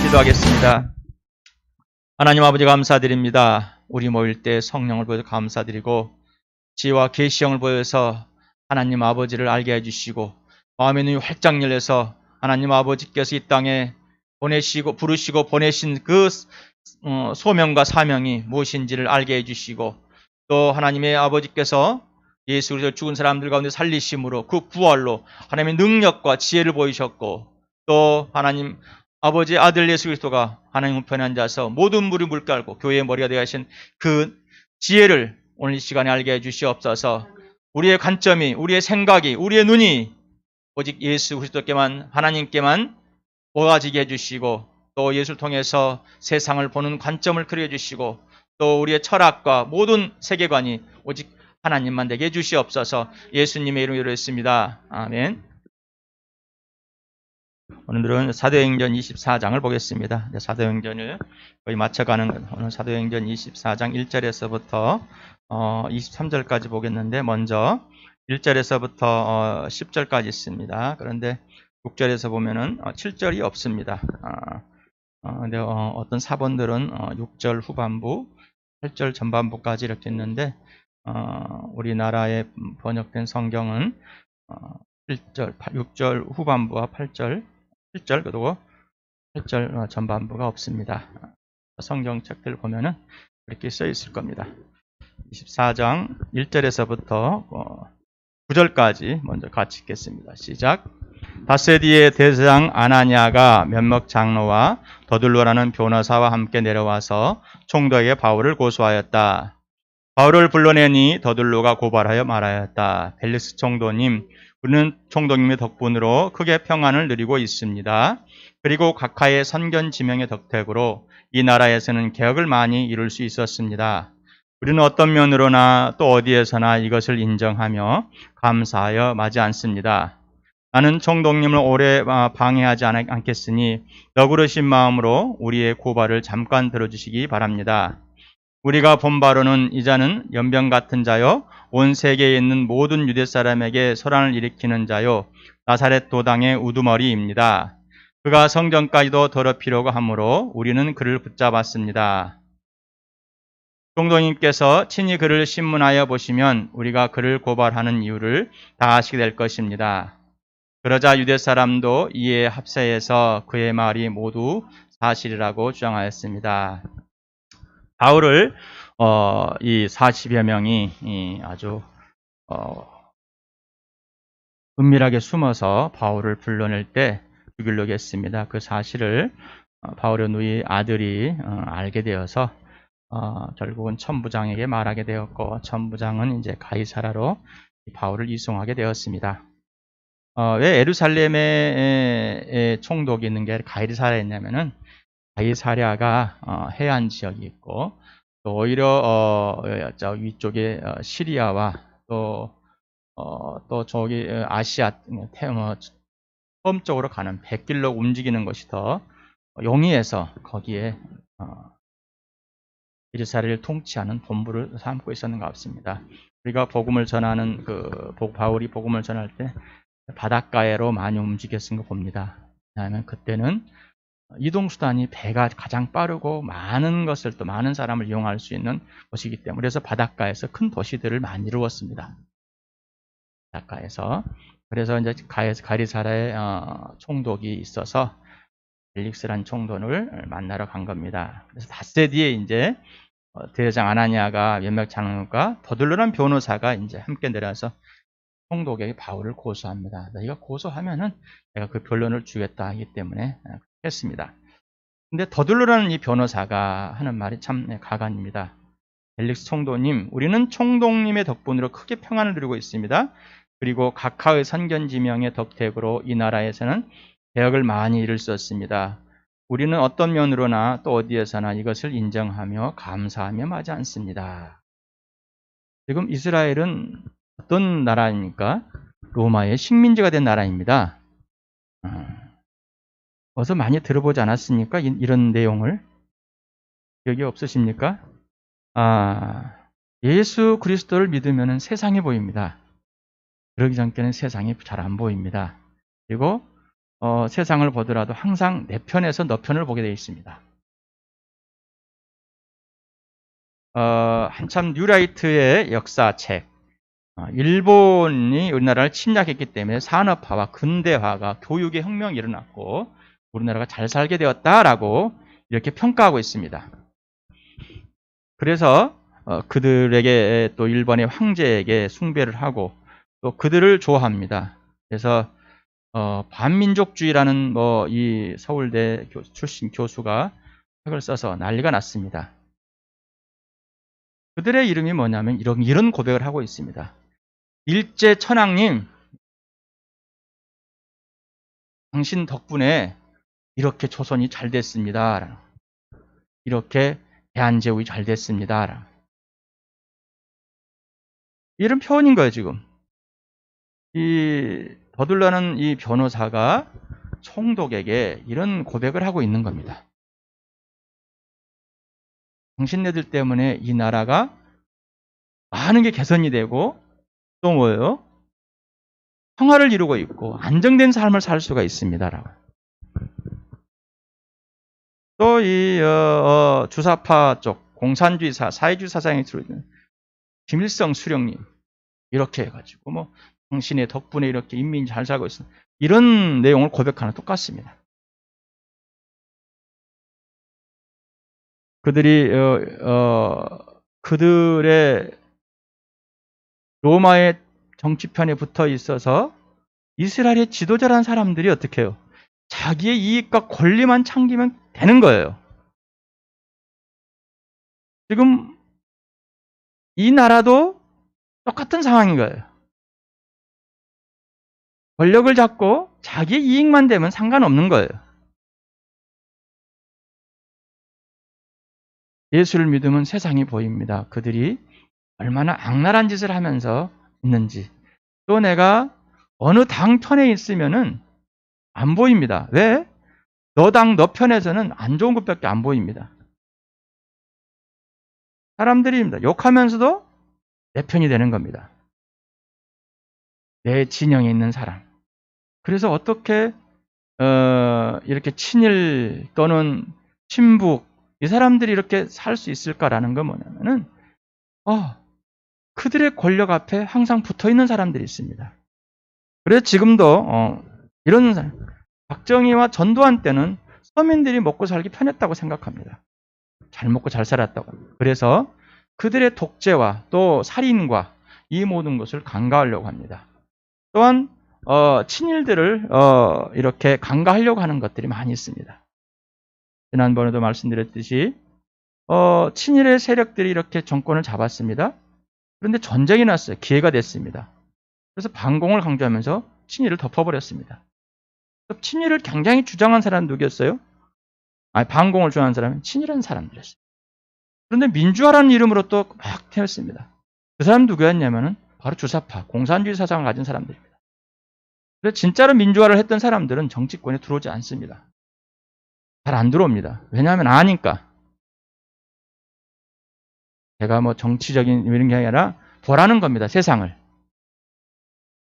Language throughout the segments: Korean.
기도하겠습니다. 하나님 아버지 감사드립니다. 우리 모일 때 성령을 보여서 감사드리고 지혜와 계시형을 보여서 하나님 아버지를 알게 해주시고 마음의 눈이 활짝 열려서 하나님 아버지께서 이 땅에 부르시고 보내신 그 소명과 사명이 무엇인지를 알게 해주시고 또 하나님의 아버지께서 예수 그리스도 죽은 사람들 가운데 살리심으로 그 부활로 하나님의 능력과 지혜를 보이셨고 또 하나님 아버지 아들 예수 그리스도가 하나님 우편에 앉아서 모든 무릎을 깔고 교회의 머리가 되어 하신 그 지혜를 오늘 이 시간에 알게 해주시옵소서. 우리의 관점이, 우리의 생각이, 우리의 눈이 오직 예수 그리스도께만, 하나님께만 모아지게 해주시고 또 예수를 통해서 세상을 보는 관점을 그려 해주시고 또 우리의 철학과 모든 세계관이 오직 하나님만 되게 해주시옵소서. 예수님의 이름으로 기도했습니다. 아멘. 오늘은 사도행전 24장을 보겠습니다. 사도행전을 거의 마쳐가는 오늘 사도행전 24장 1절에서부터 23절까지 보겠는데 먼저 1절에서부터 10절까지 있습니다. 그런데 6절에서 보면은 7절이 없습니다. 근데 어떤 사본들은 6절 후반부, 8절 전반부까지 이렇게 있는데 우리나라에 번역된 성경은 6절 후반부와 8절, 7절 그리고 8절 전반부가 없습니다. 성경책들 보면은 이렇게 써 있을 겁니다. 24장 1절에서부터 9절까지 먼저 같이 읽겠습니다. 시작. 닷새 뒤에 대제사장 아나니아가 몇몇 장로와 더둘로라는 변호사와 함께 내려와서 총독에게 바울을 고소하였다. 바울을 불러내니 더둘로가 고발하여 말하였다. 벨릭스 총독님, 우리는 총독님의 덕분으로 크게 평안을 누리고 있습니다. 그리고 각하의 선견 지명의 덕택으로 이 나라에서는 개혁을 많이 이룰 수 있었습니다. 우리는 어떤 면으로나 또 어디에서나 이것을 인정하며 감사하여 마지 않습니다. 나는 총독님을 오래 방해하지 않겠으니 너그러신 마음으로 우리의 고발을 잠깐 들어주시기 바랍니다. 우리가 본 바로는 이 자는 연병 같은 자요 온 세계에 있는 모든 유대 사람에게 소란을 일으키는 자요 나사렛 도당의 우두머리입니다. 그가 성전까지도 더럽히려고 하므로 우리는 그를 붙잡았습니다. 총독님께서 친히 그를 신문하여 보시면 우리가 그를 고발하는 이유를 다 아시게 될 것입니다. 그러자 유대 사람도 이에 합세해서 그의 말이 모두 사실이라고 주장하였습니다. 바울을 이 40여 명이 아주 은밀하게 숨어서 바울을 불러낼 때 죽이려고 했습니다. 그 사실을 바울의 누이 아들이 알게 되어서 결국은 천부장에게 말하게 되었고 천부장은 이제 가이사라로 바울을 이송하게 되었습니다. 왜 예루살렘에 총독이 있는 게 가이사라에 있냐면은 가이사랴가 해안 지역이 있고 또 오히려 저 위쪽에 시리아와 또 저기 아시아 섬 쪽으로 가는 100길로 움직이는 것이 더 용이해서 거기에 예루살렘을 통치하는 본부를 삼고 있었는 것 같습니다. 우리가 복음을 전하는 바울이 복음을 전할 때 바닷가로 많이 움직였은 거 봅니다. 왜냐하면 그때는 이동수단이 배가 가장 빠르고 많은 것을 또 많은 사람을 이용할 수 있는 곳이기 때문에 그래서 바닷가에서 큰 도시들을 많이 이루었습니다. 바닷가에서 그래서 이제 가이사랴에 총독이 있어서 벨릭스란 총독을 만나러 간 겁니다. 그래서 닷새 뒤에 이제 대제사장 아나니아가 몇몇 장로가 더둘로란 변호사가 이제 함께 내려와서 총독에게 바울을 고소합니다. 너희가 고소하면은 내가 그 변론을 주겠다 하기 때문에 했습니다. 근데 더둘로라는 이 변호사가 하는 말이 참 가관입니다. 벨릭스 총독님, 우리는 총독님의 덕분으로 크게 평안을 누리고 있습니다. 그리고 각하의 선견지명의 덕택으로 이 나라에서는 개혁을 많이 이룰 수 있습니다. 우리는 어떤 면으로나 또 어디에서나 이것을 인정하며 감사하며 마지 않습니다. 지금 이스라엘은 어떤 나라입니까? 로마의 식민지가 된 나라입니다. 어서 많이 들어보지 않았습니까? 이런 내용을 기억이 없으십니까? 예수 그리스도를 믿으면 세상이 보입니다. 그러기 전에는 세상이 잘 안 보입니다. 그리고 세상을 보더라도 항상 내 편에서 너 편을 보게 되어 있습니다. 한참 뉴라이트의 역사책, 일본이 우리나라를 침략했기 때문에 산업화와 근대화가 교육의 혁명이 일어났고 우리나라가 잘 살게 되었다라고 이렇게 평가하고 있습니다. 그래서 그들에게 또 일본의 황제에게 숭배를 하고 또 그들을 좋아합니다. 그래서 반민족주의라는 이 서울대 출신 교수가 책을 써서 난리가 났습니다. 그들의 이름이 뭐냐면 이런 고백을 하고 있습니다. 일제천황님, 당신 덕분에 이렇게 조선이 잘 됐습니다. 이렇게 대한제국이 잘 됐습니다. 이런 표현인 거예요, 지금. 이 더둘라는 이 변호사가 총독에게 이런 고백을 하고 있는 겁니다. 당신네들 때문에 이 나라가 많은 게 개선이 되고 또 뭐예요? 평화를 이루고 있고 안정된 삶을 살 수가 있습니다라고. 또 이 주사파 쪽 공산주의사, 사회주의 사상에 들어있는 김일성 수령님 이렇게 해가지고 당신의 덕분에 이렇게 인민이 잘 살고 있어. 이런 내용을 고백하는 똑같습니다. 그들이 그들의 로마의 정치편에 붙어 있어서 이스라엘의 지도자라는 사람들이 어떻게 해요? 자기의 이익과 권리만 챙기면 되는 거예요. 지금 이 나라도 똑같은 상황인 거예요. 권력을 잡고 자기의 이익만 되면 상관없는 거예요. 예수를 믿으면 세상이 보입니다. 그들이 얼마나 악랄한 짓을 하면서 있는지. 또 내가 어느 당 편에 있으면은 안 보입니다. 왜? 너 당, 너 편에서는 안 좋은 것밖에 안 보입니다. 사람들이 욕하면서도 내 편이 되는 겁니다. 내 진영에 있는 사람. 그래서 어떻게 이렇게 친일 또는 친북 이 사람들이 이렇게 살 수 있을까라는 건 뭐냐면은 그들의 권력 앞에 항상 붙어 있는 사람들이 있습니다. 그래서 지금도 이런 사람, 박정희와 전두환 때는 서민들이 먹고 살기 편했다고 생각합니다. 잘 먹고 잘 살았다고. 그래서 그들의 독재와 또 살인과 이 모든 것을 강가하려고 합니다. 또한 친일들을 이렇게 강가하려고 하는 것들이 많이 있습니다. 지난번에도 말씀드렸듯이 친일의 세력들이 이렇게 정권을 잡았습니다. 그런데 전쟁이 났어요. 기회가 됐습니다. 그래서 반공을 강조하면서 친일을 덮어버렸습니다. 친일을 굉장히 주장한 사람은 누구였어요? 반공을 주장한 사람은 친일한 사람들이었어요. 그런데 민주화라는 이름으로 또 막 태웠습니다. 그 사람 누구였냐면은 바로 주사파, 공산주의 사상을 가진 사람들입니다. 그래서 진짜로 민주화를 했던 사람들은 정치권에 들어오지 않습니다. 잘 안 들어옵니다. 왜냐하면 아니까. 제가 정치적인 이런 게 아니라 보라는 겁니다. 세상을.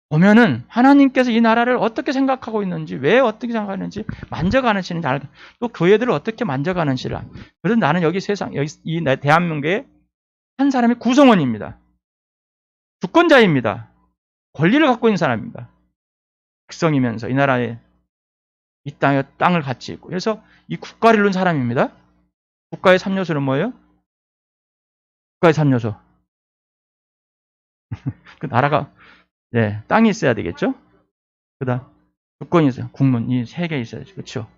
보면은 하나님께서 이 나라를 어떻게 생각하고 있는지, 왜 어떻게 생각하는지 만져가는지는 알고, 또 교회들을 어떻게 만져가는지를 알고. 그래서 나는 여기 이 대한민국의 한 사람의 구성원입니다. 주권자입니다. 권리를 갖고 있는 사람입니다. 백성이면서 이 나라에 이 땅을 같이 있고. 그래서 이 국가를 이룬 사람입니다. 국가의 3요소는 뭐예요? 국가의 3요소. 그 나라가, 땅이 있어야 되겠죠? 그 다음, 주권이 있어요. 국문, 이 세 개 있어야죠. 그렇죠?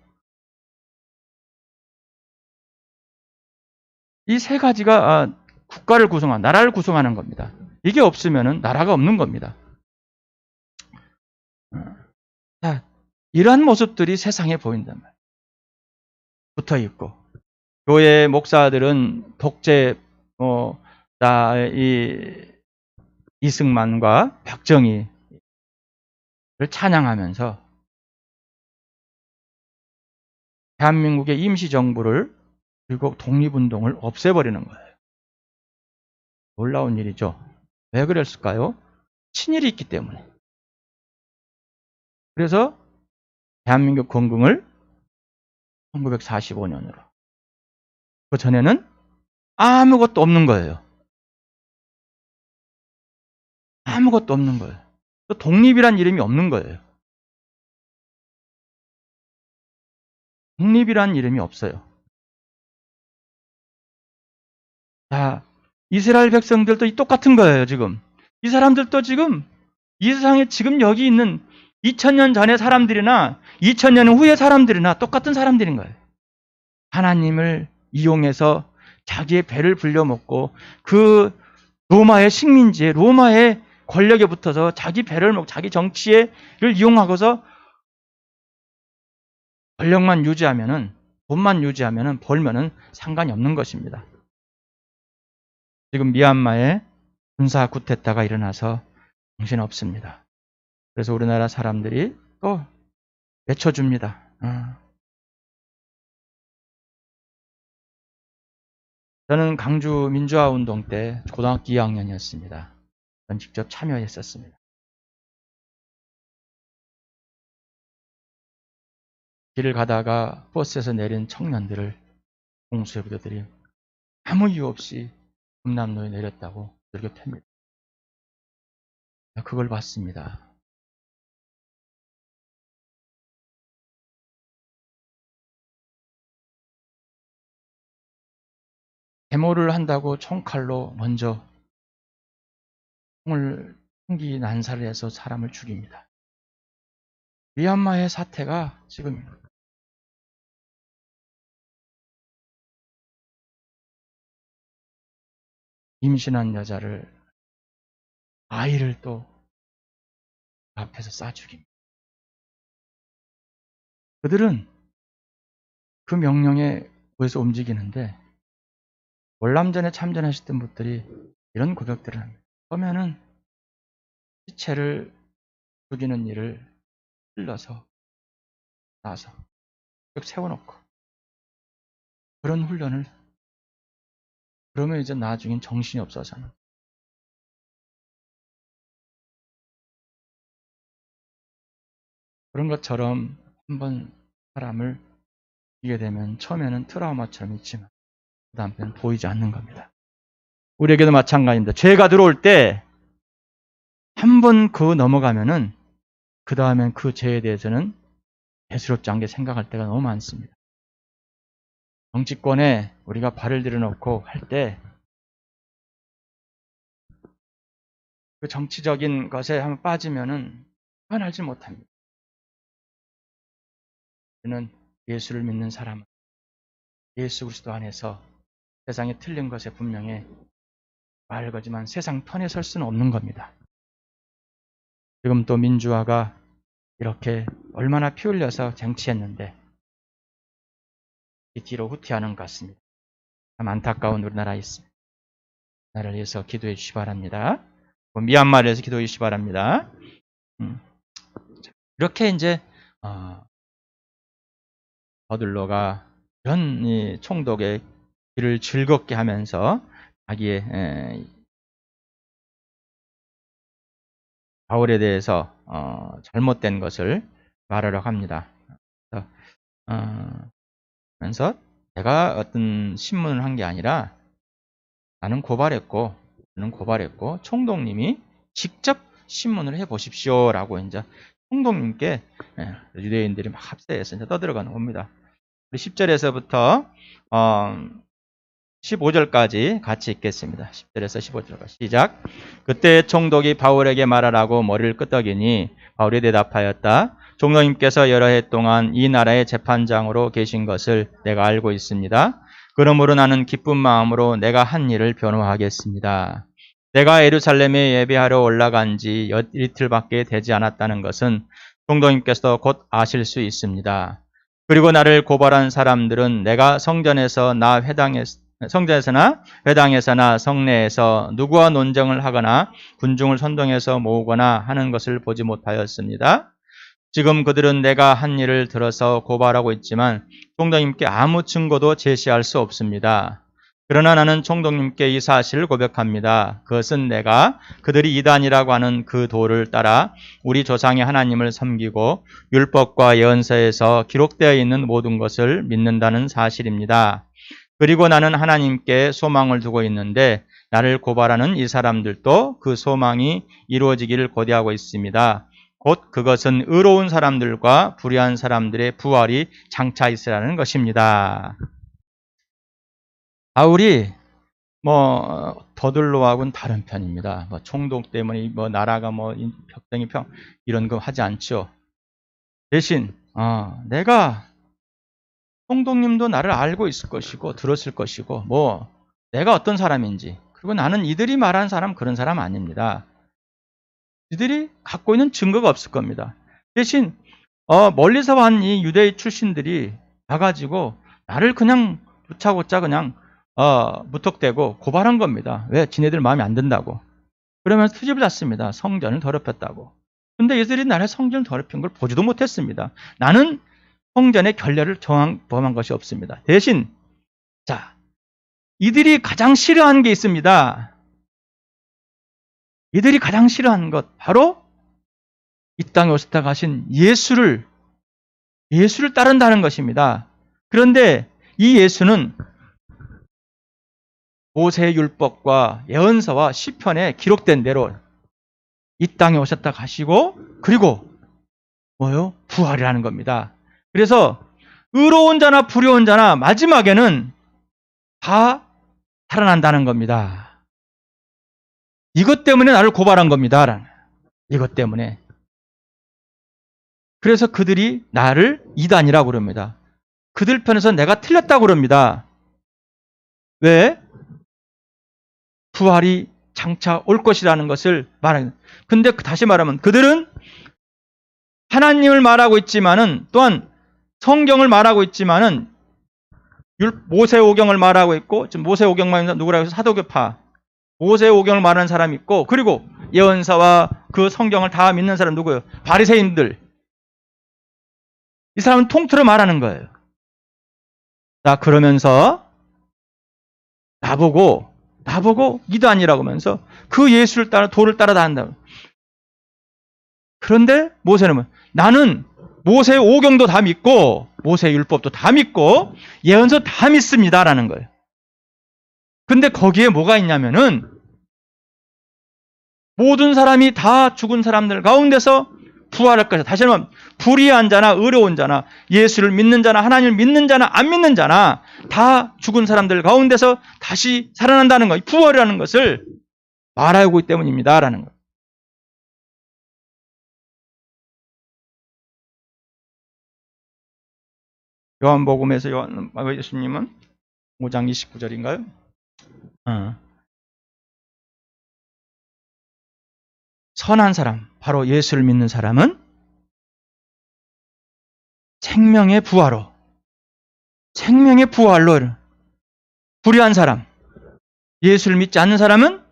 이 세 가지가 국가를 구성한, 나라를 구성하는 겁니다. 이게 없으면 나라가 없는 겁니다. 자, 이러한 모습들이 세상에 보인단 말이에요. 붙어 있고, 교회 목사들은 독재, 이승만과 박정희를 찬양하면서 대한민국의 임시정부를 그리고 독립운동을 없애버리는 거예요. 놀라운 일이죠. 왜 그랬을까요? 친일이 있기 때문에. 그래서 대한민국 건국을 1945년으로. 그 전에는 아무것도 없는 거예요. 아무것도 없는 거예요. 또 독립이란 이름이 없는 거예요. 독립이란 이름이 없어요. 자, 이스라엘 백성들도 똑같은 거예요, 지금. 이 사람들도 지금 이 세상에 지금 여기 있는 2000년 전의 사람들이나 2000년 후의 사람들이나 똑같은 사람들인 거예요. 하나님을 이용해서 자기의 배를 불려먹고 그 로마의 식민지에 로마의 권력에 붙어서 자기 배를 먹고 자기 정치를 이용하고서 권력만 유지하면은 돈만 유지하면은 벌면은 상관이 없는 것입니다. 지금 미얀마에 군사 쿠데타가 일어나서 정신없습니다. 그래서 우리나라 사람들이 또 외쳐줍니다. 저는 강주 민주화 운동 때 고등학교 2학년이었습니다. 전 직접 참여했었습니다. 길을 가다가 버스에서 내린 청년들을 공수해 부대들이 아무 이유 없이 금남로에 내렸다고 들겨 팹니다. 그걸 봤습니다. 데모를 한다고 총칼로 먼저 총기 난사를 해서 사람을 죽입니다. 미얀마의 사태가 지금 임신한 여자를 아이를 또 앞에서 쏴 죽입니다. 그들은 그 명령에 의해서 움직이는데 월남전에 참전하셨던 분들이 이런 고백들을 합니다. 그러면은 시체를 죽이는 일을 찔러서 놔서 세워놓고 그런 훈련을 그러면 이제 나중엔 정신이 없어서는 그런 것처럼 한번 사람을 죽이게 되면 처음에는 트라우마처럼 있지만 그 다음에는 보이지 않는 겁니다. 우리에게도 마찬가지입니다. 죄가 들어올 때 한 번 그 넘어가면은 그 다음엔 그 죄에 대해서는 대수롭지 않게 생각할 때가 너무 많습니다. 정치권에 우리가 발을 들여놓고 할 때 그 정치적인 것에 한번 빠지면은 헤어나지 못합니다. 우리는 예수를 믿는 사람은 예수 그리스도 안에서 세상에 틀린 것에 분명히 말할 거지만 세상 편에 설 수는 없는 겁니다. 지금 또 민주화가 이렇게 얼마나 피 흘려서 쟁취했는데 이 뒤로 후퇴하는 것 같습니다. 참 안타까운 우리나라에 있습니다. 나라를 위해서 기도해 주시기 바랍니다. 미얀마를 위해서 기도해 주시기 바랍니다. 이렇게 이제 버들러가 이런 총독의 길을 즐겁게 하면서 자기의 바울에 대해서 잘못된 것을 말하려고 합니다. 그래서 내가 어떤 신문을 한 게 아니라 나는 고발했고 총독님이 직접 신문을 해 보십시오라고 이제 총독님께 유대인들이 막 합세해서 이제 떠들어가는 겁니다. 우리 10절에서부터 15절까지 같이 읽겠습니다. 10절에서 15절까지 시작. 그때 총독이 바울에게 말하라고 머리를 끄덕이니 바울이 대답하였다. 총독님께서 여러 해 동안 이 나라의 재판장으로 계신 것을 내가 알고 있습니다. 그러므로 나는 기쁜 마음으로 내가 한 일을 변호하겠습니다. 내가 예루살렘에 예배하러 올라간 지 이틀밖에 되지 않았다는 것은 총독님께서 곧 아실 수 있습니다. 그리고 나를 고발한 사람들은 내가 성전에서나 회당에서나 성내에서 누구와 논쟁을 하거나 군중을 선동해서 모으거나 하는 것을 보지 못하였습니다. 지금 그들은 내가 한 일을 들어서 고발하고 있지만 총독님께 아무 증거도 제시할 수 없습니다. 그러나 나는 총독님께 이 사실을 고백합니다. 그것은 내가 그들이 이단이라고 하는 그 도를 따라 우리 조상의 하나님을 섬기고 율법과 예언서에서 기록되어 있는 모든 것을 믿는다는 사실입니다. 그리고 나는 하나님께 소망을 두고 있는데 나를 고발하는 이 사람들도 그 소망이 이루어지기를 고대하고 있습니다. 곧 그것은 의로운 사람들과 불의한 사람들의 부활이 장차 있으라는 것입니다. 바울이 더들로하고는 다른 편입니다. 총독 때문에 나라가 격정이 이런 거 하지 않죠. 대신 내가 총독님도 나를 알고 있을 것이고 들었을 것이고 내가 어떤 사람인지, 그리고 나는 이들이 말하는 사람 그런 사람 아닙니다. 이들이 갖고 있는 증거가 없을 겁니다. 대신 멀리서 온 이 유대 출신들이 와가지고 나를 그냥 붙잡고짜 그냥 무턱대고 고발한 겁니다. 왜? 지네들 마음에 안 든다고. 그러면서 트집을 잡습니다. 성전을 더럽혔다고. 근데 이들이 나를 성전을 더럽힌 걸 보지도 못했습니다. 나는 성전의 결례를 범한 것이 없습니다. 대신 이들이 가장 싫어하는 게 있습니다. 이들이 가장 싫어하는 것, 바로 이 땅에 오셨다 가신 예수를 따른다는 것입니다. 그런데 이 예수는 모세의 율법과 예언서와 시편에 기록된 대로 이 땅에 오셨다 가시고, 그리고 부활이라는 겁니다. 그래서 의로운 자나 불의한 자나 마지막에는 다 살아난다는 겁니다. 이것 때문에 나를 고발한 겁니다. 이것 때문에. 그래서 그들이 나를 이단이라고 그럽니다. 그들 편에서 내가 틀렸다고 그럽니다. 왜? 부활이 장차 올 것이라는 것을 말하는. 근데 다시 말하면 그들은 하나님을 말하고 있지만은, 또한 성경을 말하고 있지만은, 모세오경을 말하고 있고, 지금 모세오경만 누구라고 해서 사도교파, 모세오경을 말하는 사람이 있고, 그리고 예언서와 그 성경을 다 믿는 사람 누구예요? 바리새인들. 이 사람은 통틀어 말하는 거예요. 그러면서 나보고 이단이라고 하면서 그 예수를 따라 도를 따라다닌다. 그런데 모세는 나는 모세 오경도 다 믿고 모세 율법도 다 믿고 예언서 다 믿습니다라는 거예요. 근데 거기에 뭐가 있냐면은 모든 사람이 다 죽은 사람들 가운데서 부활할 것이다. 다시 말하면 불의한 자나 의로운 자나 예수를 믿는 자나 하나님을 믿는 자나 안 믿는 자나 다 죽은 사람들 가운데서 다시 살아난다는 것, 부활이라는 것을 말하고 있기 때문입니다. 라는 것. 요한복음에서 예수님은 5장 29절인가요? 선한 사람, 바로 예수를 믿는 사람은 생명의 부활로, 불의한 사람, 예수를 믿지 않는 사람은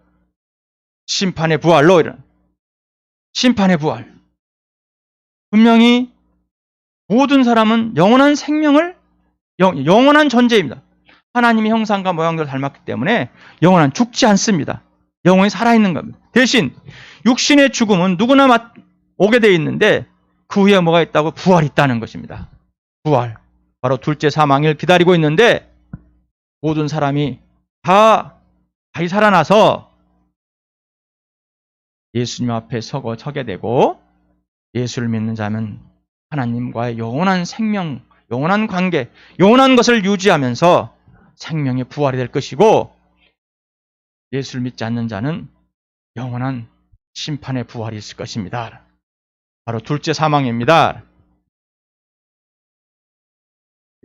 심판의 부활로, 심판의 부활. 분명히 모든 사람은 영원한 생명을, 영원한 존재입니다. 하나님의 형상과 모양대로 닮았기 때문에 영원한 죽지 않습니다. 영원히 살아있는 겁니다. 대신 육신의 죽음은 누구나 오게 되어 있는데 그 후에 뭐가 있다고? 부활이 있다는 것입니다. 부활. 바로 둘째 사망을 기다리고 있는데 모든 사람이 다 다시 살아나서 예수님 앞에 서게 되고, 예수를 믿는 자면 하나님과의 영원한 생명, 영원한 관계, 영원한 것을 유지하면서 생명의 부활이 될 것이고, 예수를 믿지 않는 자는 영원한 심판의 부활이 있을 것입니다. 바로 둘째 사망입니다.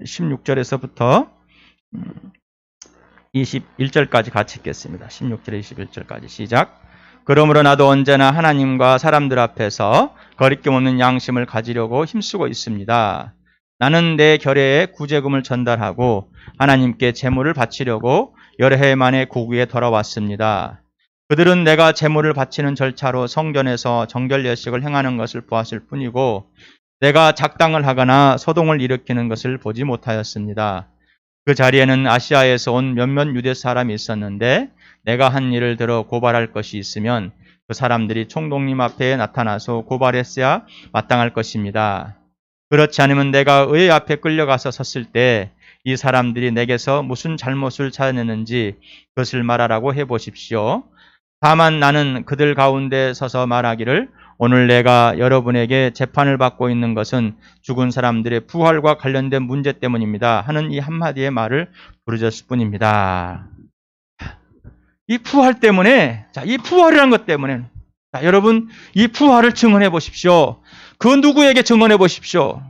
16절에서부터 21절까지 같이 읽겠습니다. 16절에 21절까지 시작. 그러므로 나도 언제나 하나님과 사람들 앞에서 거리낌 없는 양심을 가지려고 힘쓰고 있습니다. 나는 내 결례에 구제금을 전달하고 하나님께 제물을 바치려고 여러 해 만에 고국에 돌아왔습니다. 그들은 내가 제물을 바치는 절차로 성전에서 정결 예식을 행하는 것을 보았을 뿐이고 내가 작당을 하거나 소동을 일으키는 것을 보지 못하였습니다. 그 자리에는 아시아에서 온 몇몇 유대 사람이 있었는데 내가 한 일을 들어 고발할 것이 있으면 그 사람들이 총독님 앞에 나타나서 고발했어야 마땅할 것입니다. 그렇지 않으면 내가 의회 앞에 끌려가서 섰을 때 이 사람들이 내게서 무슨 잘못을 찾아냈는지 그것을 말하라고 해보십시오. 다만 나는 그들 가운데 서서 말하기를 오늘 내가 여러분에게 재판을 받고 있는 것은 죽은 사람들의 부활과 관련된 문제 때문입니다. 하는 이 한마디의 말을 부르짖을 뿐입니다. 이 부활 때문에, 이 부활이라는 것 때문에, 여러분, 이 부활을 증언해 보십시오. 그 누구에게 증언해 보십시오.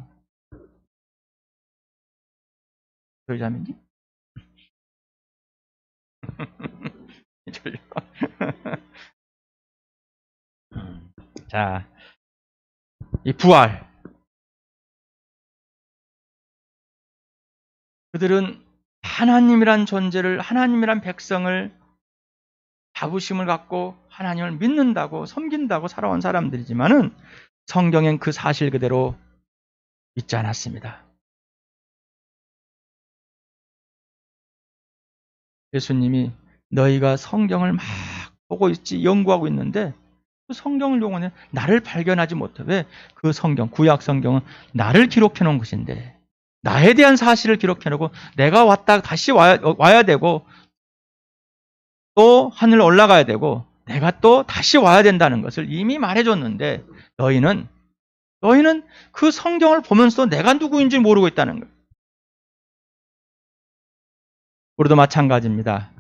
저희 자매님? 자, 이 부활. 그들은 하나님이란 존재를, 하나님이란 백성을 자부심을 갖고 하나님을 믿는다고, 섬긴다고 살아온 사람들이지만은 성경엔 그 사실 그대로 믿지 않았습니다. 예수님이 너희가 성경을 막 보고 있지, 연구하고 있는데 그 성경을 용어내 나를 발견하지 못해. 왜? 그 성경, 구약 성경은 나를 기록해 놓은 것인데 나에 대한 사실을 기록해 놓고 내가 왔다 다시 와야 되고 또 하늘 올라가야 되고 내가 또 다시 와야 된다는 것을 이미 말해줬는데 너희는 그 성경을 보면서 내가 누구인지 모르고 있다는 거예요. 우리도 마찬가지입니다.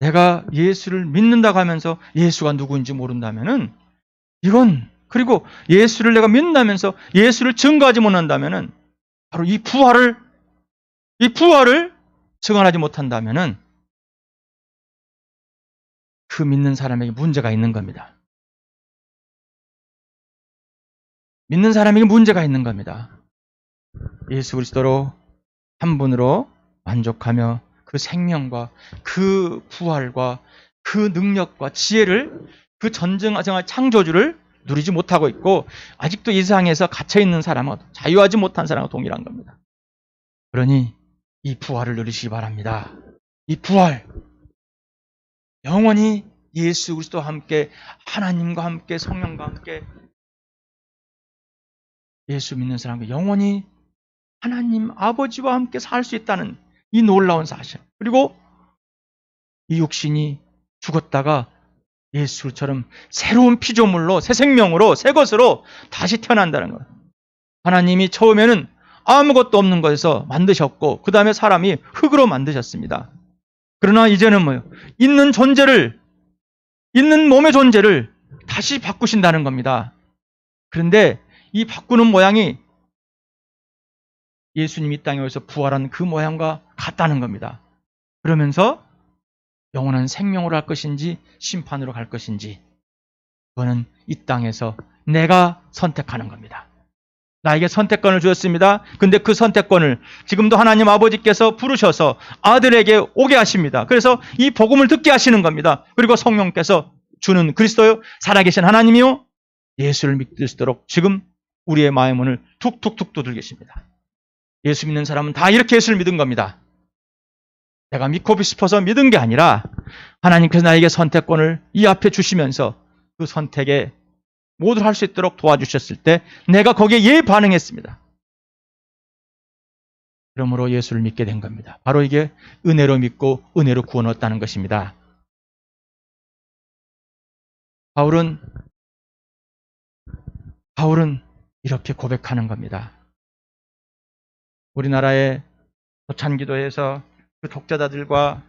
내가 예수를 믿는다고 하면서 예수가 누구인지 모른다면은 이건, 그리고 예수를 내가 믿는다면서 예수를 증거하지 못한다면은 바로 이 부활을 증언하지 못한다면은 그 믿는 사람에게 문제가 있는 겁니다. 믿는 사람에게 문제가 있는 겁니다. 예수 그리스도로 한 분으로 만족하며 그 생명과 그 부활과 그 능력과 지혜를 그 전쟁의 창조주를 누리지 못하고 있고 아직도 이 세상에서 갇혀있는 사람은 자유하지 못한 사람과 동일한 겁니다. 그러니 이 부활을 누리시기 바랍니다. 이 부활, 영원히 예수 그리스도와 함께 하나님과 함께 성령과 함께 예수 믿는 사람과 영원히 하나님 아버지와 함께 살 수 있다는 이 놀라운 사실. 그리고 이 육신이 죽었다가 예수처럼 새로운 피조물로 새 생명으로 새 것으로 다시 태어난다는 것. 하나님이 처음에는 아무것도 없는 것에서 만드셨고 그 다음에 사람이 흙으로 만드셨습니다. 그러나 이제는 뭐예요? 있는 몸의 존재를 다시 바꾸신다는 겁니다. 그런데 이 바꾸는 모양이 예수님이 이 땅에 오셔서 부활한 그 모양과 같다는 겁니다. 그러면서 영원한 생명으로 할 것인지 심판으로 갈 것인지 그거는 이 땅에서 내가 선택하는 겁니다. 나에게 선택권을 주었습니다. 근데 그 선택권을 지금도 하나님 아버지께서 부르셔서 아들에게 오게 하십니다. 그래서 이 복음을 듣게 하시는 겁니다. 그리고 성령께서 주는 그리스도요 살아계신 하나님이요 예수를 믿을 수 있도록 지금 우리의 마음의 문을 툭툭툭 두들겨 계십니다. 예수 믿는 사람은 다 이렇게 예수를 믿은 겁니다. 내가 믿고 싶어서 믿은 게 아니라 하나님께서 나에게 선택권을 이 앞에 주시면서 그 선택에 모두 할 수 있도록 도와주셨을 때 내가 거기에 예 반응했습니다. 그러므로 예수를 믿게 된 겁니다. 바로 이게 은혜로 믿고 은혜로 구원 얻었다는 것입니다. 바울은 이렇게 고백하는 겁니다. 우리나라의 도찬기도에서 그 독재자들과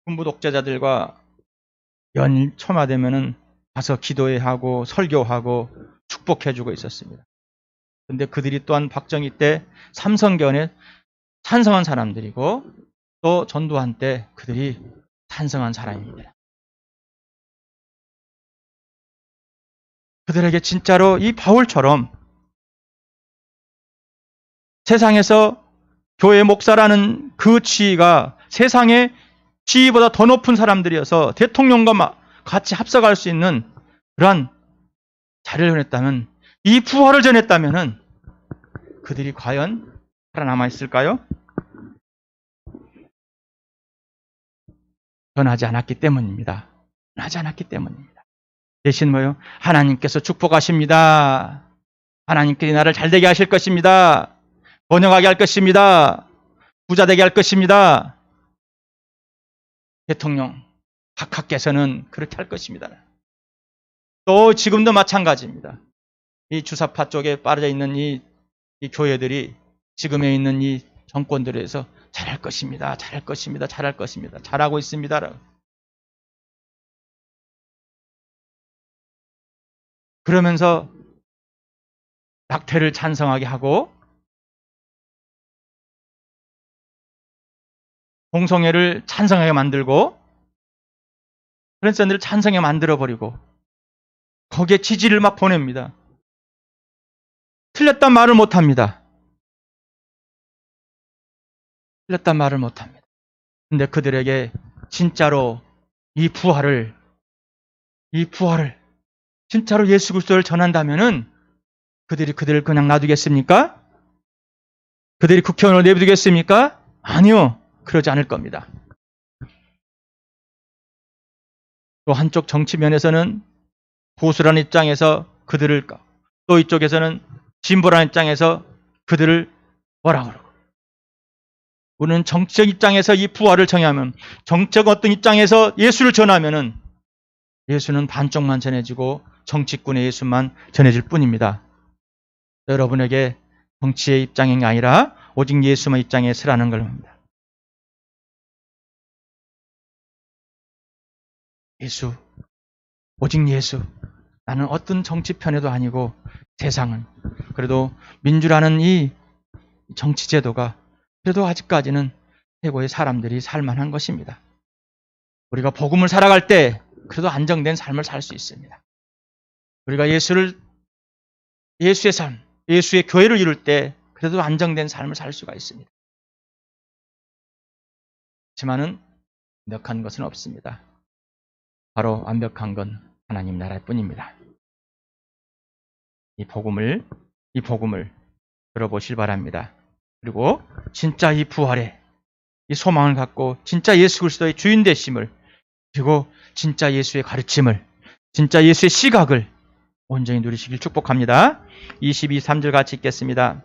군부 독재자들과 연일 초마되면은 가서 기도회하고 설교하고 축복해주고 있었습니다. 그런데 그들이 또한 박정희 때 삼성견에 찬성한 사람들이고 또 전두환 때 그들이 찬성한 사람입니다. 그들에게 진짜로 이 바울처럼 세상에서 교회 목사라는 그 지위가 세상의 지위보다 더 높은 사람들이어서 대통령과 같이 합석할 수 있는 그러한 자리를 전했다면, 이 부활을 전했다면 그들이 과연 살아남아 있을까요? 변하지 않았기 때문입니다. 변하지 않았기 때문입니다. 대신 뭐요? 하나님께서 축복하십니다. 하나님께서 나를 잘되게 하실 것입니다. 번영하게 할 것입니다. 부자 되게 할 것입니다. 대통령 각하께서는 그렇게 할 것입니다. 또 지금도 마찬가지입니다. 이 주사파 쪽에 빠져 있는 이 교회들이 지금에 있는 이 정권들에서 잘할 것입니다. 잘할 것입니다. 잘할 것입니다. 잘하고 있습니다. 그러면서 낙태를 찬성하게 하고 동성애를 찬성하게 만들고 트랜스젠더를 찬성하게 만들어버리고 거기에 지지를 막 보냅니다. 틀렸단 말을 못합니다. 틀렸단 말을 못합니다. 근데 그들에게 진짜로 이 부활을 진짜로 예수 그리스도를 전한다면은 그들을 그냥 놔두겠습니까? 그들이 국회의원으로 내비두겠습니까? 아니요. 그러지 않을 겁니다. 또 한쪽 정치면에서는 보수라는 입장에서 그들을, 또 이쪽에서는 진보라는 입장에서 그들을 뭐라 그러고, 우리는 정치적 입장에서 이 부활을 정의하면, 정치적 어떤 입장에서 예수를 전하면은 예수는 반쪽만 전해지고 정치꾼의 예수만 전해질 뿐입니다. 여러분에게 정치의 입장이 아니라 오직 예수의 입장에 서라는 겁니다. 예수, 오직 예수. 나는 어떤 정치편에도 아니고 세상은, 그래도 민주라는 이 정치제도가 그래도 아직까지는 최고의 사람들이 살만한 것입니다. 우리가 복음을 살아갈 때 그래도 안정된 삶을 살 수 있습니다. 우리가 예수의 삶, 예수의 교회를 이룰 때 그래도 안정된 삶을 살 수가 있습니다. 하지만은 완벽한 것은 없습니다. 바로 완벽한 건 하나님 나라일 뿐입니다. 이 복음을 들어보실 바랍니다. 그리고 진짜 이 부활의 이 소망을 갖고 진짜 예수 그리스도의 주인 되심을, 그리고 진짜 예수의 가르침을, 진짜 예수의 시각을 온전히 누리시길 축복합니다. 22, 3절 같이 읽겠습니다.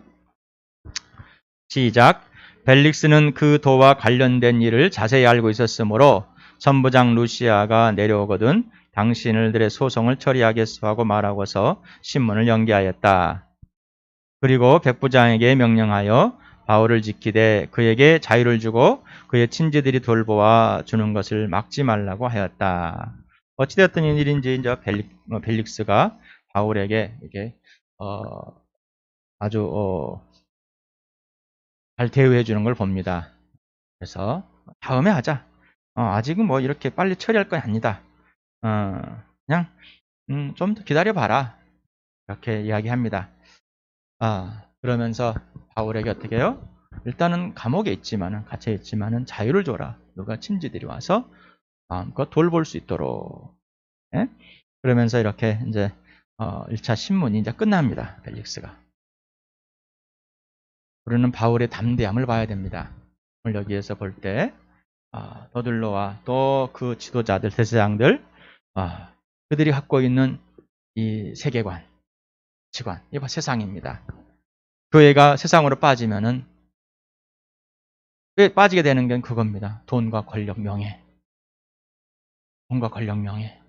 시작. 벨릭스는 그 도와 관련된 일을 자세히 알고 있었으므로 선부장 루시아가 내려오거든 당신들의 소송을 처리하겠소 하고 말하고서 신문을 연기하였다. 그리고 백부장에게 명령하여 바울을 지키되 그에게 자유를 주고 그의 친지들이 돌보아 주는 것을 막지 말라고 하였다. 어찌되었던 일인지 이제 벨릭스가 바울에게 이렇게 아주 잘 대우해 주는 걸 봅니다. 그래서 다음에 하자. 아직은 뭐 이렇게 빨리 처리할 건 아니다. 그냥 좀 더 기다려 봐라. 이렇게 이야기합니다. 그러면서 바울에게 어떻게 해요? 일단은 감옥에 있지만은, 갇혀 있지만은 자유를 줘라. 누가 친지들이 와서 마음껏 돌볼 수 있도록. 예? 그러면서 이렇게 이제 1차 신문이 이제 끝납니다. 벨릭스가. 우리는 바울의 담대함을 봐야 됩니다. 오늘 여기에서 볼 때 더들로와 또 그 지도자들, 대제사장들, 그들이 갖고 있는 이 세계관, 가치관, 이거 세상입니다. 교회가 세상으로 빠지면은 왜 빠지게 되는 건 그겁니다. 돈과 권력, 명예. 돈과 권력, 명예.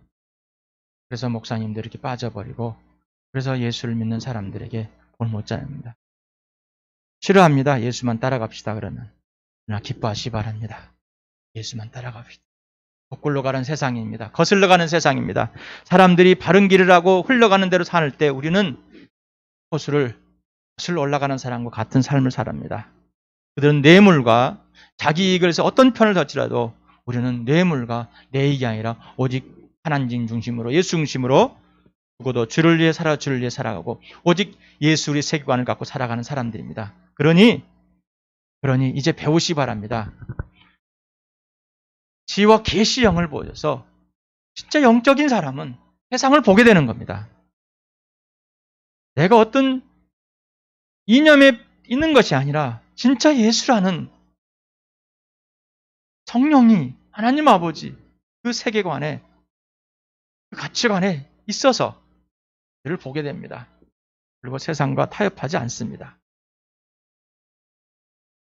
그래서 목사님들이 이렇게 빠져버리고, 그래서 예수를 믿는 사람들에게 볼 못 잡니다. 싫어합니다. 예수만 따라갑시다 그러면. 그러나 기뻐하시 바랍니다. 예수만 따라갑시다. 거꾸로 가는 세상입니다. 거슬러 가는 세상입니다. 사람들이 바른 길을 하고 흘러가는 대로 살 때 우리는 거슬러 올라가는 사람과 같은 삶을 살합니다. 그들은 뇌물과 자기 이익을 해서 어떤 편을 덜지라도 우리는 뇌물과 내 이익이 아니라 오직 하나님 중심으로, 예수 중심으로, 누구도 주를 위해 살아가고 오직 예수 우리 세계관을 갖고 살아가는 사람들입니다. 그러니 이제 배우시 바랍니다. 지와 계시형을 보여서 진짜 영적인 사람은 세상을 보게 되는 겁니다. 내가 어떤 이념에 있는 것이 아니라 진짜 예수라는 성령이 하나님 아버지 그 세계관에 그 가치관에 있어서 그를 보게 됩니다. 그리고 세상과 타협하지 않습니다.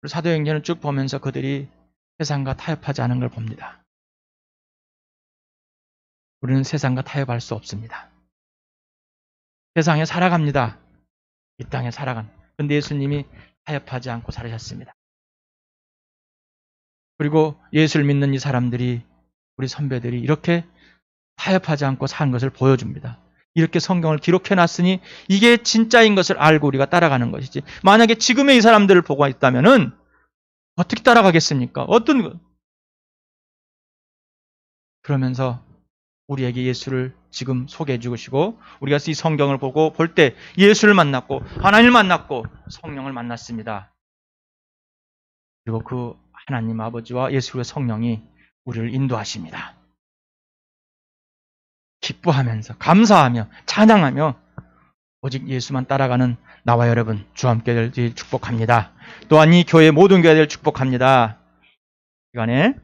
그리고 사도행전을 쭉 보면서 그들이 세상과 타협하지 않은 걸 봅니다. 우리는 세상과 타협할 수 없습니다. 세상에 살아갑니다. 이 땅에 살아간. 근데 예수님이 타협하지 않고 살으셨습니다. 그리고 예수를 믿는 이 사람들이, 우리 선배들이 이렇게 타협하지 않고 산 것을 보여줍니다. 이렇게 성경을 기록해놨으니 이게 진짜인 것을 알고 우리가 따라가는 것이지. 만약에 지금의 이 사람들을 보고 있다면은 어떻게 따라가겠습니까? 어떤 것? 그러면서 우리에게 예수를 지금 소개해 주시고 우리가 이 성경을 보고 볼 때 예수를 만났고 하나님을 만났고 성령을 만났습니다. 그리고 그 하나님 아버지와 예수의 성령이 우리를 인도하십니다. 기뻐하면서 감사하며 찬양하며 오직 예수만 따라가는 나와 여러분 주와 함께 되길 축복합니다. 또한 이 교회 모든 교회들 축복합니다. 시간에